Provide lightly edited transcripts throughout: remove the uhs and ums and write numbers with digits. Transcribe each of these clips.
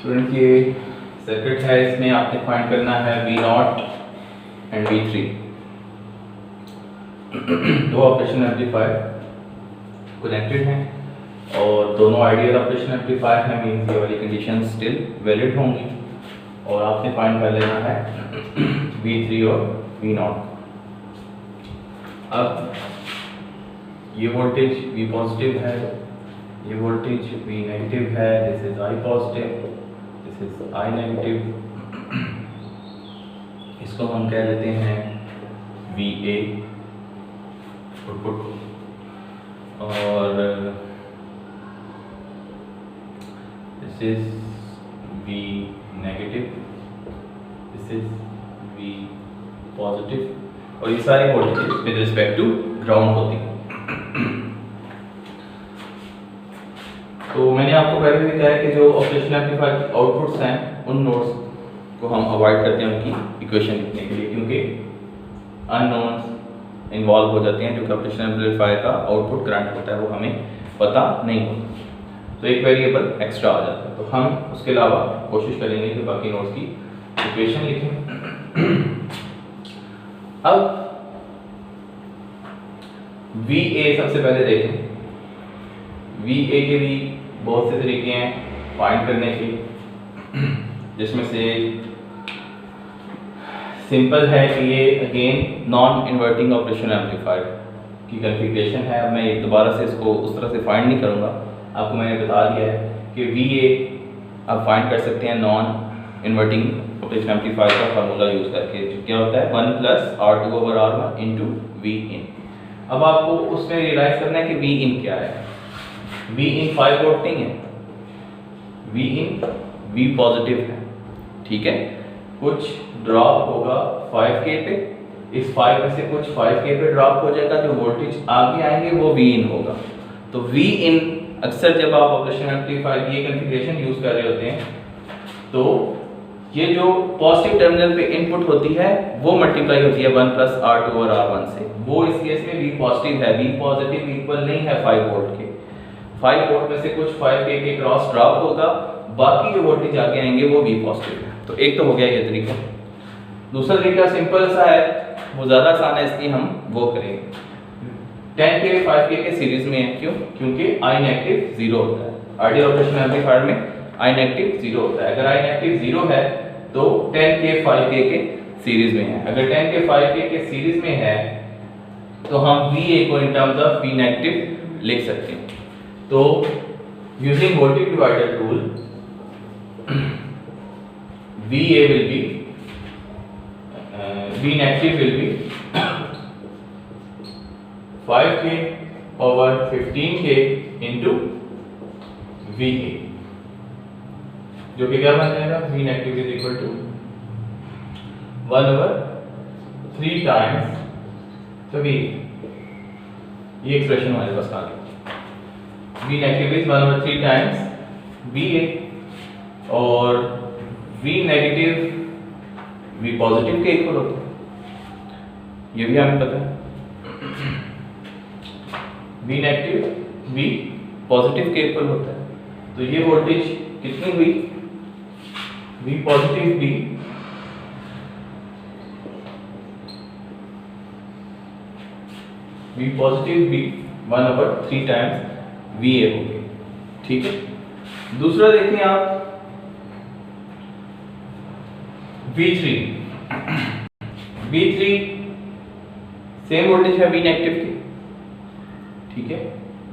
Student ये circuit है, इसमें आपने फाइंड करना है V0 एंड V3 दो ऑपरेशन एम्पलीफायर कनेक्टेड हैं और दोनों आइडियल ऑपरेशन एम्पलीफायर हैं, मीन्स ये वाली कंडीशन स्टिल वैलिड होंगी और आपने फाइंड कर लेना है V3 और V0। अब ये वोल्टेज V पॉजिटिव है, ये वोल्टेज V नेगेटिव है, this is I positive, this is I negative, इसको हम कह देते हैं VA आउटपुट और this is V negative, this is V positive और ये सारी voltage with respect to ground होती है। तो मैंने आपको पहले भी बताया कि जो ऑपरेशनल एम्पलीफायर की आउटपुट्स हैं उन नोड्स को हम अवॉइड करते हैं उनकी इक्वेशन लिखने के लिए, क्योंकि अननोन्स इन्वॉल्व हो जाते हैं। जो कि ऑपरेशनल एम्पलीफायर का आउटपुट करंट होता है वो हमें पता नहीं होता, तो एक वेरिएबल एक्स्ट्रा आ जाता है। तो हम उसके अलावा कोशिश करेंगे कि बाकी नोड्स की इक्वेशन लिखें। अब VA सबसे पहले देखें। VA के भी बहुत से तरीके हैं फाइंड करने के, जिसमें से सिंपल है कि ये again non inverting operation amplifier की कॉन्फ़िगरेशन है। अब मैं एक दोबारा से इसको उस तरह से फाइंड नहीं करूँगा, आपको मैंने बता दिया है कि VA आप फाइंड कर सकते हैं नॉन इन्वर्टिंग ऑपरेशन एम्पलीफायर का फार्मूला यूज़ करके, जो क्या होता है 1 + R2/R1 × Vin। अब आपको उसमें रियलाइज करना है कि Vin क्या है। Vin 5 वोल्ट नहीं है, Vin V पॉजिटिव है, ठीक है। कुछ ड्रॉप होगा 5K पे, इस 5 में से कुछ 5K पे ड्रॉप हो जाएगा, जो वोल्टेज आगे आएंगे वो Vin होगा। तो Vin अक्सर जब आप ऑपरेशन एम्पलीफायर की ये कॉन्फ़िगरेशन यूज़ कर रहे होते हैं तो ये जो पॉजिटिव टर्मिनल पे इनपुट होती है वो मल्टीप्लाई होती है 1 + R2/R1 से। वो इस केस में V पॉजिटिव है, V पॉजिटिव इक्वल नहीं है 5 वोल्ट के। 5 वोल्ट में से कुछ 5K के क्रॉस ड्रॉप होगा, बाकी जो वोल्टेज आगे आएंगे वो V पॉजिटिव है। तो एक तो हो गया ये तरीका। दूसरा तरीका सिंपल सा है, वो ज़्यादा आसान है, इसलिए हम वो करेंगे। 10K 5K के सीरीज में है, क्यों? क्योंकि I नेगेटिव 0 होता है। आइडियल ऑपरेशन एम्पलीफायर में I नेगेटिव 0 होता है। अगर I नेगेटिव 0 है तो 10K 5K के सीरीज में है। अगर 10K 5K के सीरीज में है तो हम VA को इन टर्म्स ऑफ V नेगेटिव लिख सकते हैं। तो using voltage divider rule VA will be V negative will be 5K over 15K into VA, जो कि क्या बन जाएगा V negative is equal to 1/3 times. तभी ये एक्सप्रेशन हमारे पास आ गई। V negative is 1/3 times VA और V नेगेटिव V पॉजिटिव के इक्वल होता है, ये भी हमें पता है। V नेगेटिव V पॉजिटिव के इक्वल होता है, तो ये वोल्टेज कितनी हुई? V positive V V positive V 1/3 times VA हो गई, ठीक है। दूसरा देखिए आप V3 सेम वोल्टेज है V नेगेटिव की, ठीक है।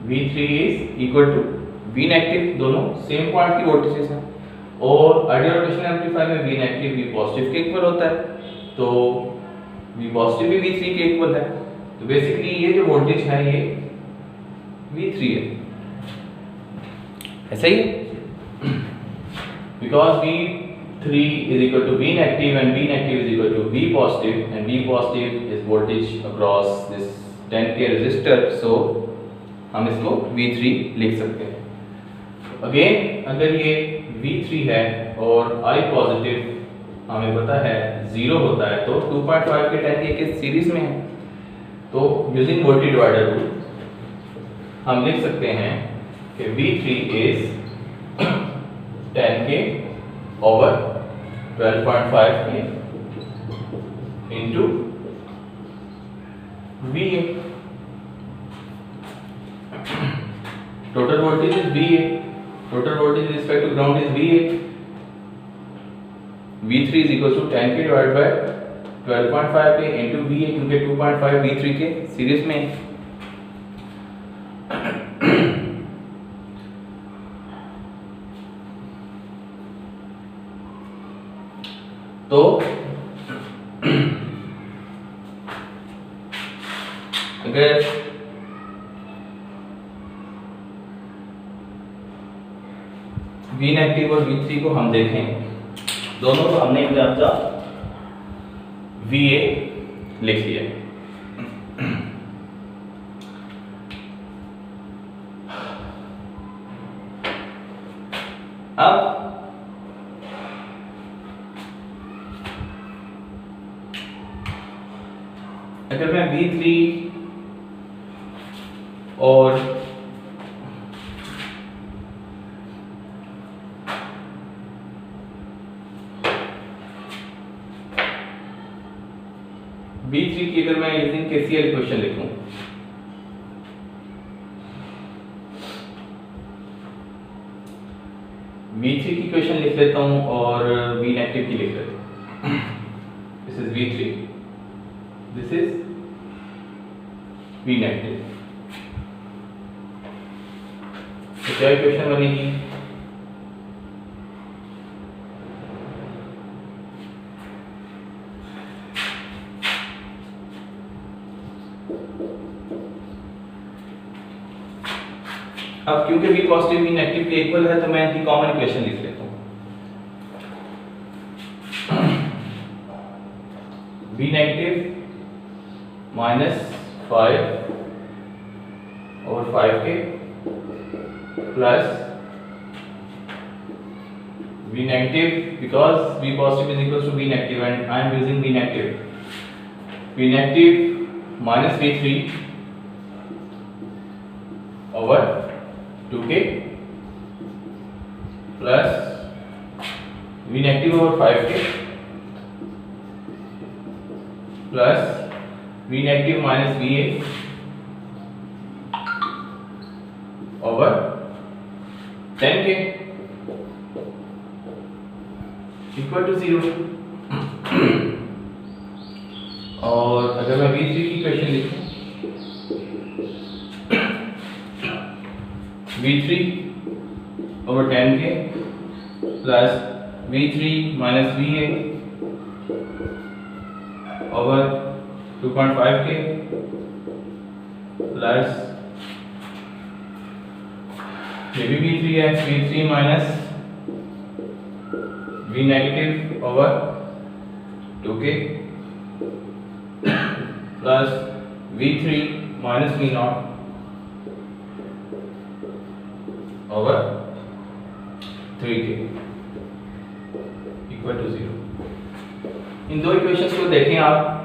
V3 is equal to V negative, दोनों सेम पॉइंट की वोल्टेजेस हैं और आइडियल ऑपरेशन एम्पलीफायर में V नेगेटिव V पॉजिटिव के इक्वल होता है, तो V पॉजिटिव भी V3 के इक्वल है। तो बेसिकली ये जो वोल्टेज है ये V3 है, ऐसा ही है, because V3 is equal to V negative and V negative is equal to V positive and V positive is voltage across this 10K resistor, so हम इसको V3 लिख सकते हैं। अगेन अगर ये V3 है और I पॉजिटिव हमें पता है 0 होता है, तो 2.5 के 10K के सीरीज में है, तो यूजिंग वोल्टेज डिवाइडर रूल हम लिख सकते हैं कि V3 is 10K ओवर 12.5 के into VA। Total voltage is VA, total voltage in respect to ground is VA। V3 is equal to 10 के डिवाइड बाय 12.5 के इंटू VA, क्योंकि 2.5 V3 के सीरीज में। तो अगर V नेगेटिव और V3 को हम देखें, दोनों को हमने एक तरह VA लिख लिया। अब अगर मैं V3 और V3 की अगर मैं यूजिंग KCL इक्वेशन लिखूं, V3 की इक्वेशन लिख लेता हूं और V नेगेटिव की लिख लेता हूं। This is V3, this is V negative. तो क्या इक्वेशन बनेगी? अब क्योंकि V पॉजिटिव V नेगेटिव के इक्वल है, तो मैं इनकी कॉमन इक्वेशन लिख लेता हूं। V नेगेटिव -5 और 5 के plus V negative, because V positive is equals to V negative and I am using V negative. V negative minus V3 over 2k plus V negative over 5k plus V negative minus VA over 10k equal to 0। और अगर मैं V3 की equation लिखूं, V3 over 10k plus V3 minus VA over 2.5k plus ये भी V3 है, V3 minus V negative over 2k plus V3 minus V naught over 3k equal to 0। इन दो equations को देखें आप।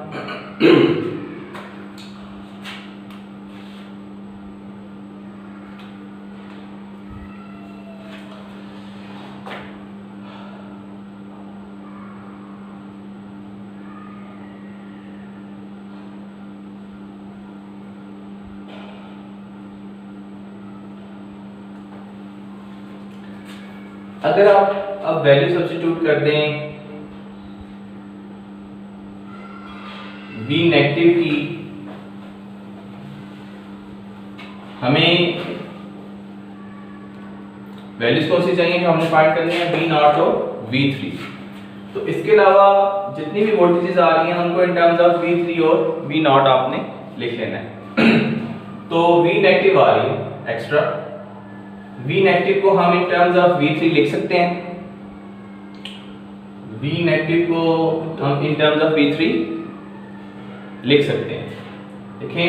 अगर आप अब वैल्यू सब्स्टिट्यूट कर दें V नेगेटिव की, हमें वैल्यूज कौन सी चाहिए जो हमने फाइंड करनी है? V नॉट और V3। तो इसके अलावा जितनी भी वोल्टेजेस आ रही हैं उनको इन टर्म्स ऑफ V3 और V नॉट आपने लिख लेना है। तो V नेगेटिव आ रही है एक्स्ट्रा, V नेगेटिव को हम इन टर्म्स ऑफ V3 लिख सकते हैं। V नेगेटिव को हम इन टर्म्स ऑफ V3 लिख सकते हैं। देखें,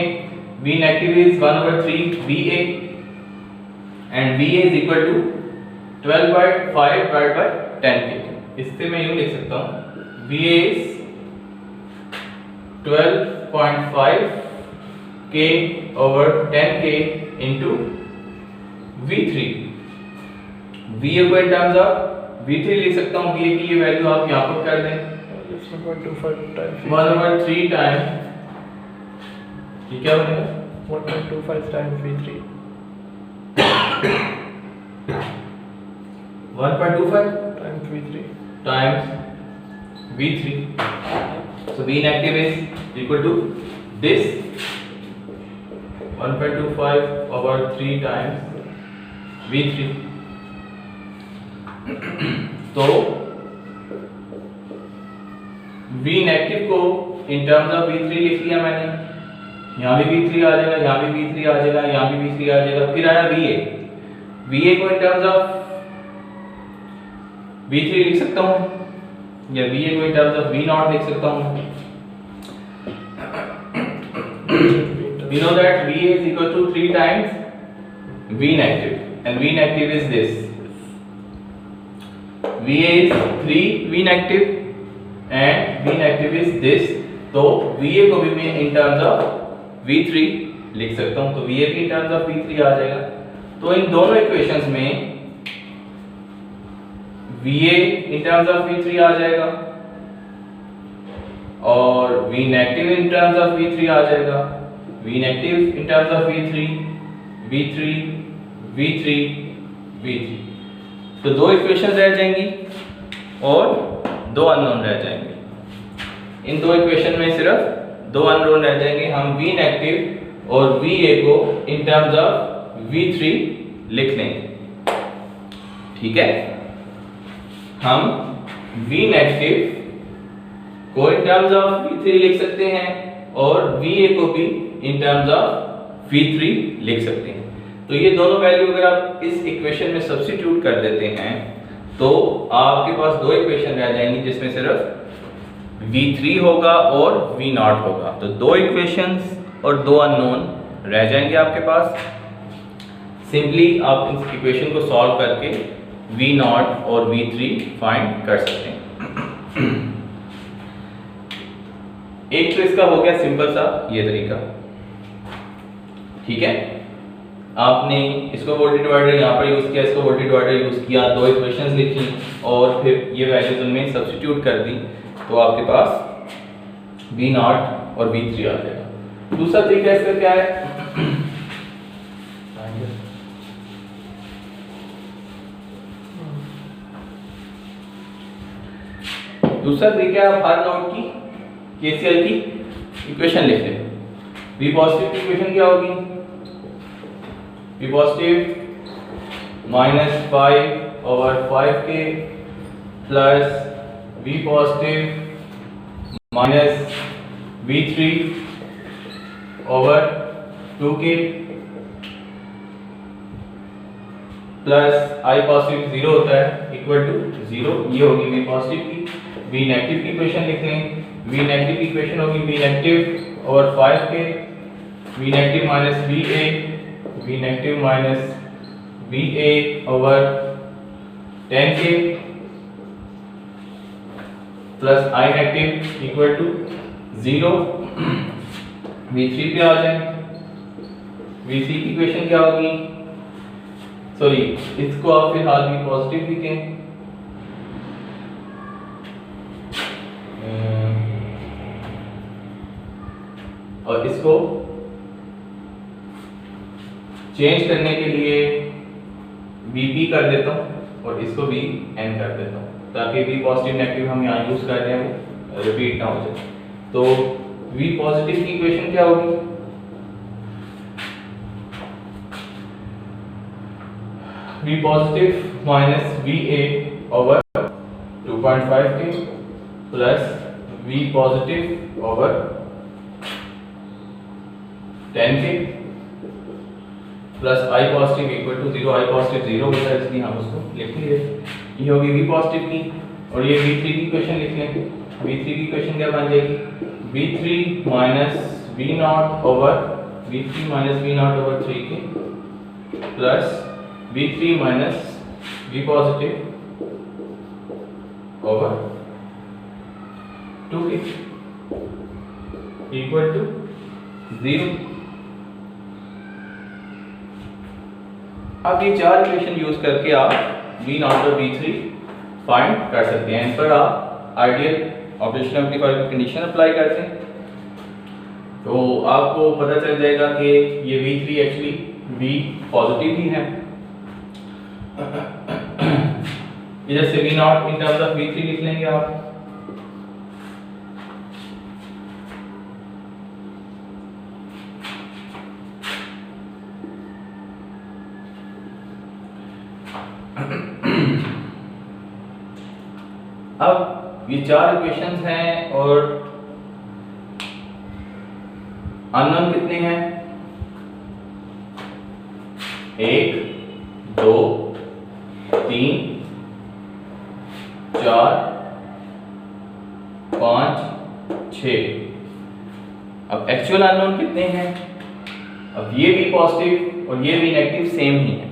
V negative is 1/3 VA and VA is equal to 12/5 divide by 10k। इससे मैं यूं लिख सकता हूं, VA is 12.5 k over 10k into V3। VA को इन टर्म्स ऑफ V3 लिख सकता हूँ, VA की ये वैल्यू आप यहाँ पुट कर दें 1/3 टाइम, ये क्या बनेगा 1.25 times V3 1.25 times V3 times V3. So V inactive is equal to this 1.25/3 times V3. तो V inactive को in terms of V3 लिख लिया मैंने, यहाँ भी V3 आ जाएगा, यहाँ भी V3 आ जाएगा, यहाँ भी V3 आ जाएगा, फिर आया VA। VA को in terms of V3 लिख सकता हूँ, या VA को in terms of V0 लिख सकता हूँ। We know that VA is equal to 3 times V inactive, and V inactive is this. VA is 3 V inactive and V inactive is this. तो VA को भी मैं in terms of V3 लिख सकता हूँ, तो VA भी in terms of V3 आ जाएगा। तो इन दोनों इक्वेशंस में VA in terms of V3 आ जाएगा और V negative in terms of V3 आ जाएगा, V negative in terms of V3, V3, V3, V3। तो दो इक्वेशन रह जाएंगी और दो अननोन रह जाएंगे। इन दो इक्वेशन में सिर्फ दो अननोन रह जाएंगे। हम V negative और VA को in terms of V3 लिख लेंगे, ठीक है। हम V negative को in terms of V3 लिख सकते हैं और VA को भी in terms of V3 लिख सकते हैं। तो ये दोनों वैल्यू अगर आप इस इक्वेशन में सब्स्टिट्यूट कर देते हैं तो आपके पास दो इक्वेशन रह जाएंगी जिसमें सिर्फ V3 होगा और V0 होगा। तो दो इक्वेशंस और दो अननोन रह जाएंगे आपके पास। सिंपली आप इस इक्वेशन को सॉल्व करके V0 और V3 फाइंड कर सकते हैं। एक तो इसका हो गया सिंपल सा ये तरीका, ठीक है। आपने इसको वोल्टेज डिवाइडर यहाँ पर यूज किया, इसको वोल्टेज डिवाइडर यूज किया, दो इक्वेशंस लिखी और फिर ये वैल्यूज उनमें सब्स्टिट्यूट कर दी, तो आपके पास V0 और V3 आ जाएगा। दूसरा तरीका इसका क्या है, दूसरा तरीका है आप हर नोड की KCL की इक्वेशन लिख लें। V पॉजिटिव की इक्वेशन क्या होगी, V positive -5/5k plus V positive minus V3 over 2k plus I positive 0 होता है इक्वल टू 0। ये होगी V पॉजिटिव की। V नेगेटिव की इक्वेशन लिख लें। V नेगेटिव की इक्वेशन होगी V negative over 5k, V negative minus VA, V negative minus VA over 10k plus I negative equal to 0। V3 पे आ जाए, V3 की इक्वेशन क्या होगी, सॉरी इसको आप फिलहाल V पॉजिटिव लिखें और इसको चेंज करने के लिए VP कर देता हूँ और इसको भी N कर देता हूँ ताकि V पॉजिटिव नेगेटिव हम यहाँ यूज कर रहे हैं वो रिपीट ना हो जाए। तो V पॉजिटिव की इक्वेशन क्या होगी, V positive minus VA over 2.5k plus V positive over 10k plus I positive equal to 0। I positive 0 होता है इसलिए हम उसको लिख लिए। ये होगी V पॉजिटिव की और ये V3 की इक्वेशन लिख लें। V3 की इक्वेशन क्या बन जाएगी, V3 minus V0 over 3k plus V3 minus V positive over 2k equal to 0। अब ये चार इक्वेशन यूज करके आप V0 और V3 फाइंड कर सकते हैं। इन पर आप आइडियल ऑपरेशनल एम्पलीफायर की कंडीशन अप्लाई करते हैं तो आपको पता चल जाएगा कि ये V3 एक्चुअली V पॉजिटिव ही है। इधर से V0 in terms of V3 लिख लेंगे आप। अब ये चार इक्वेशंस हैं और अननोन कितने हैं? 1 2 3 4 5 6। अब एक्चुअल अननोन कितने हैं? अब ये भी पॉजिटिव और ये भी नेगेटिव सेम ही है,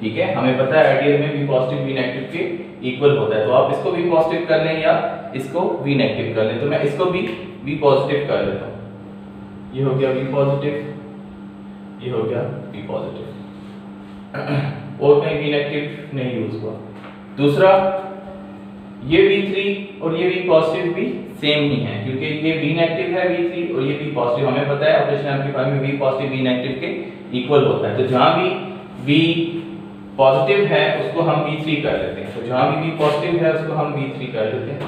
ठीक है। हमें पता है आइडियल में भी पॉजिटिव भी नेगेटिव के इक्वल होता है, तो आप इसको भी पॉजिटिव कर लें या इसको भी नेगेटिव कर लें। तो मैं इसको भी पॉजिटिव कर लेता हूं। ये हो गया भी पॉजिटिव, ये हो गया भी पॉजिटिव और कहीं भी नेगेटिव नहीं यूज हुआ। दूसरा, ये V3 और ये भी पॉजिटिव भी सेम ही है क्योंकि ये भी नेगेटिव है V3 और ये भी पॉजिटिव। हमें पता है ऑपरेशनल एम्पलीफायर में भी पॉजिटिव भी नेगेटिव के इक्वल होता है, तो जहां भी V पॉजिटिव है उसको हम V3 कर लेते हैं। तो जहां भी V पॉजिटिव है उसको हम V3 कर लेते हैं।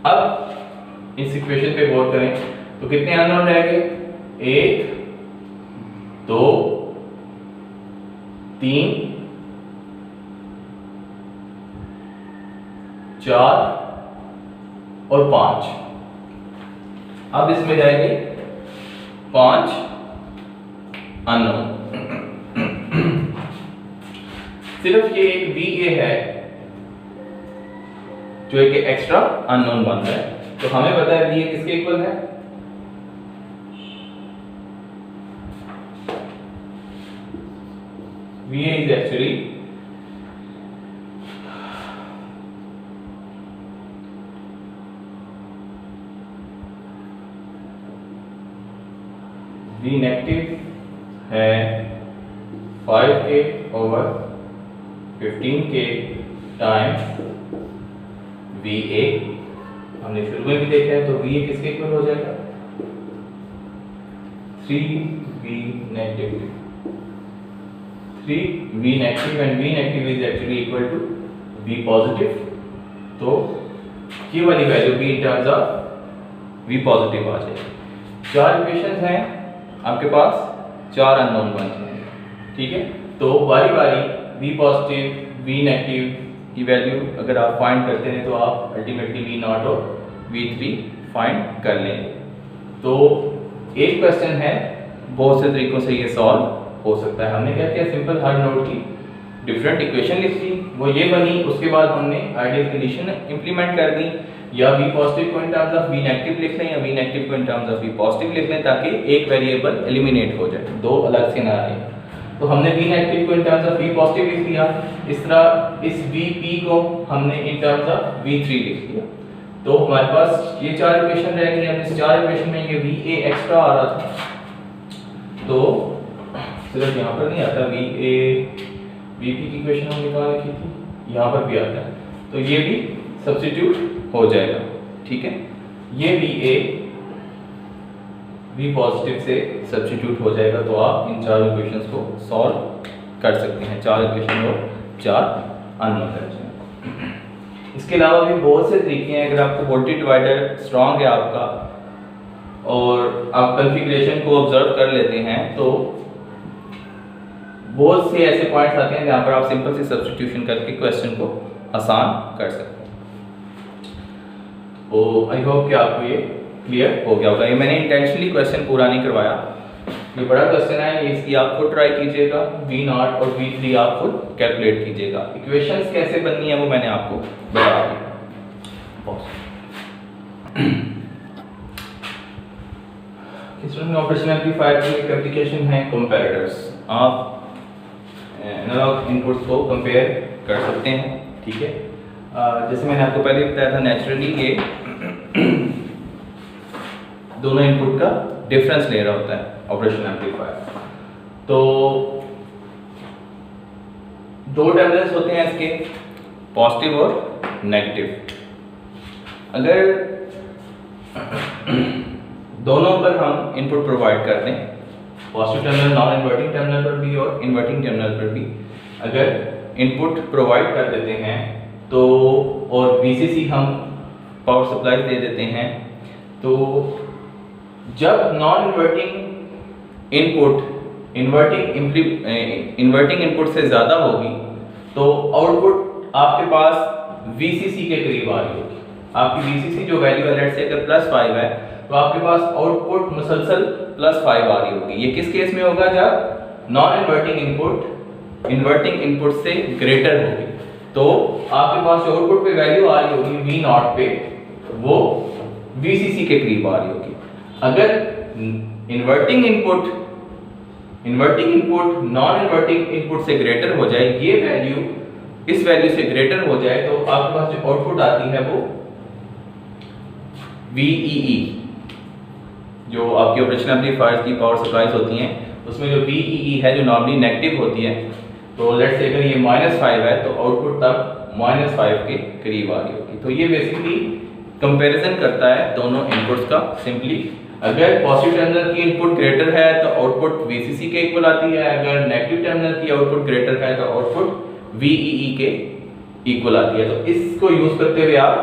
अब इस इक्वेशन पे गौर करें तो कितने अननोन रह गए? 1 2 3 4 और 5। अब इसमें जाएंगे 5 अननोन। सिर्फ ये एक VA है जो एक एक्स्ट्रा अननोन बन रहा है, तो हमें पता है VA किसके इक्वल है? VA is actually V negative है 5K over 15K time VA। हमने शुरू में भी देखा है, तो VA किसके इक्वल हो जाएगा? 3V negative. 3V negative and V negative is actually equal to V positive. तो ये वाली वैल्यू भी in terms of V positive आ जाएगी। चार इक्वेशंस हैं आपके पास, चार अननोन बचे हैं, ठीक है। तो बारी बारी V पॉजिटिव V नेगेटिव की वैल्यू अगर आप फाइंड करते हैं तो आप अल्टीमेटली V0 और V3 फाइंड कर लेंगे। तो एक क्वेश्चन है, बहुत से तरीकों से ये सॉल्व हो सकता है। हमने क्या किया, सिंपल हर नोड की डिफरेंट इक्वेशन लिख दी, वो ये बनी। उसके बाद हमने आइडियल कंडीशन इंप्लीमेंट कर दी, या V पॉजिटिव को इन टर्म्स ऑफ V नेगेटिव लिख लें या V नेगेटिव को इन टर्म्स ऑफ V पॉजिटिव लिख लें, ताकि एक वेरिएबल एलिमिनेट हो जाए, दो अलग से ना आए। तो हमने V नेगेटिव को इन टर्म्स ऑफ V पॉजिटिव लिख लिया। इस तरह इस VP को हमने इन टर्म्स ऑफ V3 लिख लिया। तो हमारे पास ये चार इक्वेशन रह गई। अब इस चार इक्वेशन में ये VA एक्स्ट्रा आ रहा था, तो सिर्फ यहाँ पर नहीं आता, VP की इक्वेशन हमने कहाँ लिखी थी, यहाँ पर भी आता है, तो ये भी सब्स्टिट्यूट हो जाएगा, ठीक है। ये VA V पॉजिटिव से सब्स्टिट्यूट हो जाएगा, तो आप इन चार इक्वेशंस को सॉल्व कर सकते हैं। चार इक्वेशन और चार अननोन है। इसके अलावा भी बहुत से तरीके हैं। अगर आपको वोल्टेज डिवाइडर स्ट्रॉन्ग है आपका और आप कॉन्फ़िगरेशन को ऑब्जर्व कर लेते हैं, तो बहुत से ऐसे पॉइंट्स आते हैं जहाँ पर आप सिंपल सी सब्स्टिट्यूशन करके क्वेश्चन को आसान कर सकते हैं। तो आई होप कि आपको ये क्लियर हो गया होगा। ये मैंने इंटेंशनली क्वेश्चन पूरा नहीं करवाया, ये बड़ा क्वेश्चन है, इसकी आप खुद ट्राई कीजिएगा। V0 और V3 आप खुद कैलकुलेट कीजिएगा। इक्वेशंस कैसे बननी है वो मैंने आपको बता दिया। इंस्ट्रूमेंट ऑपरेशन एम्पलीफायर की एक एप्लीकेशन है कंपैरेटर्स। आप एनालॉग इनपुट्स को कंपेयर कर सकते हैं, ठीक है। जैसे मैंने आपको पहले बताया था, नेचुरली ये दोनों इनपुट का डिफरेंस ले रहा होता है ऑपरेशन एम्पलीफायर। तो दो टर्मिनल्स होते हैं इसके, पॉजिटिव और नेगेटिव। अगर दोनों पर हम इनपुट प्रोवाइड कर दें, positive terminal non inverting terminal पर भी और इन्वर्टिंग टर्मिनल पर भी अगर इनपुट प्रोवाइड कर देते हैं तो, और VCC हम पावर सप्लाई दे देते हैं, तो जब non inverting input inverting input से ज़्यादा होगी तो आउटपुट आपके पास VCC के करीब आ रही होगी। आपकी VCC जो वैल्यू है, लेट से अगर +5 है तो आपके पास आउटपुट मुसलसल +5 आ रही होगी। ये किस केस में होगा? जब non inverting input inverting input से ग्रेटर होगी, तो आपके पास जो आउटपुट पे वैल्यू आ रही होगी V0 पे, वो VCC के करीब आ रही होगी। अगर inverting input non inverting input से ग्रेटर हो जाए, ये वैल्यू इस वैल्यू से ग्रेटर हो जाए, तो आपके पास जो आउटपुट आती है वो VEE, जो आपकी ऑपरेशन एम्पलीफायर्स की पावर सप्लाईज होती हैं, उसमें जो VEE है जो नॉर्मली नेगेटिव होती है, तो लेट्स से अगर ये -5 है तो आउटपुट तब -5 के करीब आ रही होगी। तो ये बेसिकली कंपैरिजन करता है दोनों इनपुट्स का। सिंपली अगर पॉजिटिव टर्मिनल की इनपुट ग्रेटर है तो आउटपुट VCC के इक्वल आती है, अगर नेगेटिव टर्मिनल की आउटपुट ग्रेटर है तो आउटपुट VEE के इक्वल आती है। तो इसको यूज करते हुए आप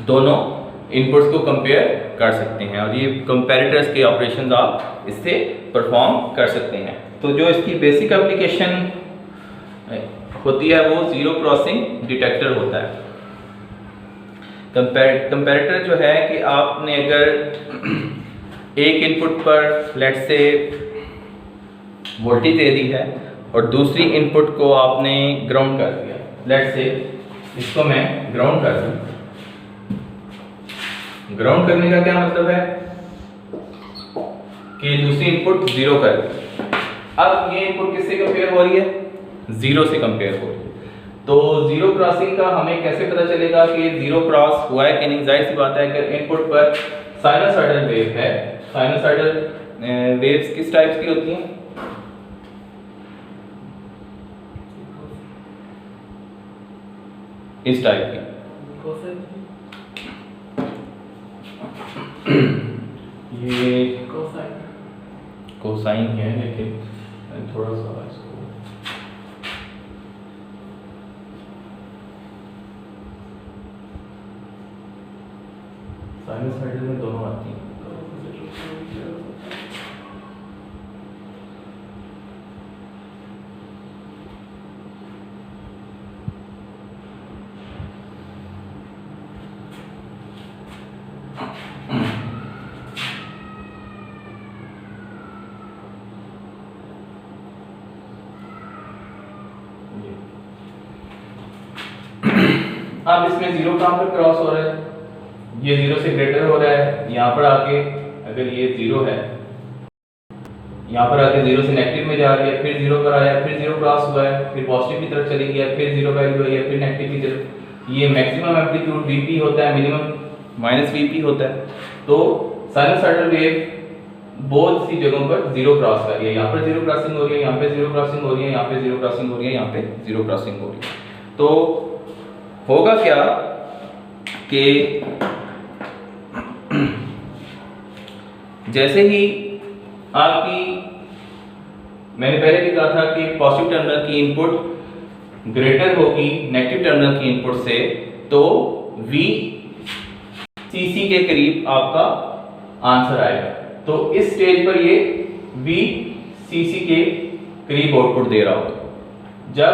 दोनों इनपुट्स को कंपेयर कर सकते हैं और ये कंपैरेटर्स के ऑपरेशंस आप इससे परफॉर्म कर सकते हैं। तो जो इसकी बेसिक एप्लीकेशन होती है वो जीरो क्रॉसिंग डिटेक्टर होता है। कंपैरेटर जो है कि आपने अगर एक इनपुट पर लेट्स से वोल्टेज दे दी है और दूसरी इनपुट को आपने ग्राउंड कर दिया, लेट्स से इसको मैं ग्राउंड कर दूं। ग्राउंड करने का क्या मतलब है कि दूसरी इनपुट 0 कर दी। अब ये इनपुट किससे कंपेयर हो रही है? 0 से कंपेयर हो रही है। तो जीरो क्रॉसिंग का हमें कैसे पता चलेगा कि 0 क्रॉस हुआ है कि नहीं? जाहिर सी बात है, अगर इनपुट पर साइनसॉइडल वेव है, साइनसॉइडल वेव्स किस टाइप की होती हैं? इस टाइप की। ये कोसाइन है, लेकिन थोड़ा सा इसको साइनसॉइडल में दोनों आती हैं। अब इसमें 0 कहां पर क्रॉस हो रहा है? ये 0 से ग्रेटर हो रहा है। यहाँ पर आके अगर ये 0 है, यहाँ पर आके 0 से नेगेटिव में जा रही है, फिर 0 पर आया, फिर 0 क्रॉस हुआ है, फिर पॉजिटिव की तरफ चली गया, फिर 0 वैल्यू आई है, फिर नेगेटिव की तरफ। ये मैक्सिमम एम्पलीट्यूड VP होता है, मिनिमम -VP होता है। तो साइनसॉइडल वेव बहुत सी जगहों पर 0 क्रॉस कर रही है। यहाँ पर 0 क्रॉसिंग हो रही है, यहाँ पे 0 क्रॉसिंग हो रही है, यहाँ पे 0 क्रॉसिंग हो रही है, यहाँ पे 0 क्रॉसिंग हो रही है। तो होगा क्या कि जैसे ही आपकी, मैंने पहले भी कहा था कि पॉजिटिव टर्मिनल की इनपुट ग्रेटर होगी नेगेटिव टर्मिनल की इनपुट से, तो VCC के करीब आपका आंसर आएगा। तो इस स्टेज पर ये VCC के करीब आउटपुट दे रहा होगा। जब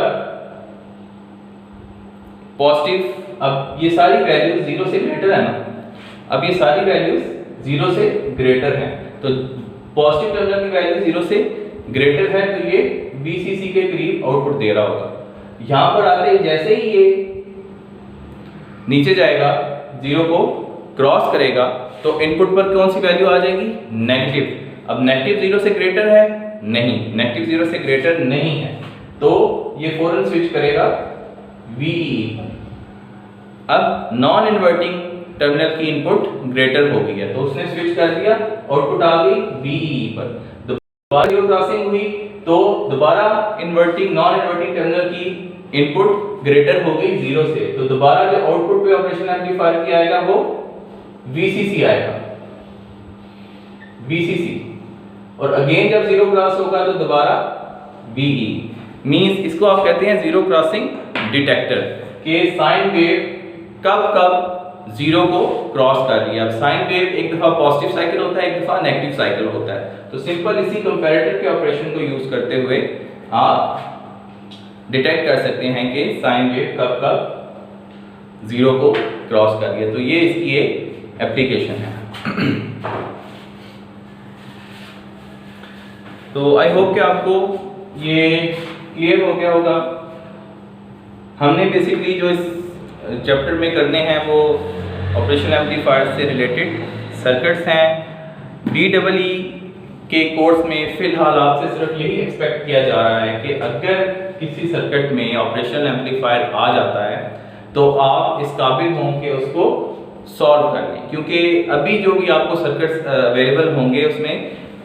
पॉजिटिव, अब ये सारी वैल्यूज 0 से ग्रेटर है ना, अब ये सारी वैल्यूज 0 से ग्रेटर हैं, तो पॉजिटिव टर्मिनल की वैल्यू 0 से ग्रेटर है, तो ये VCC के करीब आउटपुट दे रहा होगा। यहां पर आते ही जैसे ही ये नीचे जाएगा, 0 को क्रॉस करेगा, तो इनपुट पर कौन सी वैल्यू आ जाएगी? नेगेटिव। अब नेगेटिव 0 से ग्रेटर है? नहीं, नेगेटिव 0 से ग्रेटर नहीं है, तो ये फौरन स्विच करेगा VEE। अब नॉन इन्वर्टिंग टर्मिनल की इनपुट ग्रेटर हो गई है, तो उसने स्विच कर दिया, आउटपुट आ गई VEE पर। दोबारा जीरो क्रॉसिंग हुई तो दोबारा इन्वर्टिंग नॉन इन्वर्टिंग टर्मिनल की इनपुट ग्रेटर हो गई 0 से, तो दोबारा जो आउटपुट पे ऑपरेशन एम्पलीफायर की आएगा वो VCC आएगा, VCC। और अगेन जब जीरो क्रॉस होगा तो दोबारा VE। मींस इसको आप कहते हैं जीरो क्रॉसिंग डिटेक्टर कि साइन वेव कब कब जीरो को क्रॉस कर रही है। अब साइन वेव एक दफा पॉजिटिव साइकिल होता है, एक दफा नेगेटिव साइकिल होता है, तो सिंपल इसी कंपैरेटर के ऑपरेशन को यूज करते हुए आप डिटेक्ट कर सकते हैं कि साइन वेव कब कब जीरो को क्रॉस कर रही है। तो ये इसकी एक एप्लीकेशन है। तो आई होप कि आपको ये क्लियर हो गया होगा। हमने बेसिकली जो इस चैप्टर में करने हैं वो ऑपरेशनल एम्पलीफायर से रिलेटेड सर्किट्स हैं। DEE के कोर्स में फ़िलहाल आपसे सिर्फ यही एक्सपेक्ट किया जा रहा है कि अगर किसी सर्किट में ऑपरेशनल एम्पलीफायर आ जाता है तो आप इस काबिल हों कि उसको सॉल्व कर लें, क्योंकि अभी जो भी आपको सर्किट्स अवेलेबल होंगे उसमें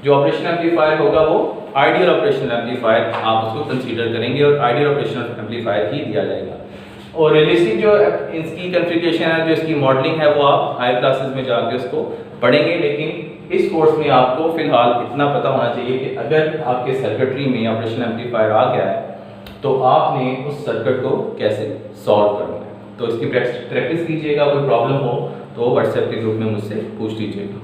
जो ऑपरेशनल एम्पलीफायर होगा वो आइडियल ऑपरेशनल एम्पलीफायर आप उसको कंसीडर करेंगे और आइडियल ऑपरेशनल एम्पलीफायर ही दिया जाएगा। और रियलिस्टिक जो इसकी कॉन्फ़िगरेशन है, जो इसकी मॉडलिंग है, वो आप हायर क्लासेस में जाके उसको पढ़ेंगे। लेकिन इस कोर्स में आपको फिलहाल इतना पता होना चाहिए कि अगर आपके सर्किटरी में ऑपरेशनल एम्पलीफायर आ गया है तो आपने उस सर्किट को कैसे सॉल्व करना है। तो इसकी प्रैक्टिस कीजिएगा। कोई प्रॉब्लम हो तो व्हाट्सएप के ग्रुप में मुझसे पूछ लीजिएगा।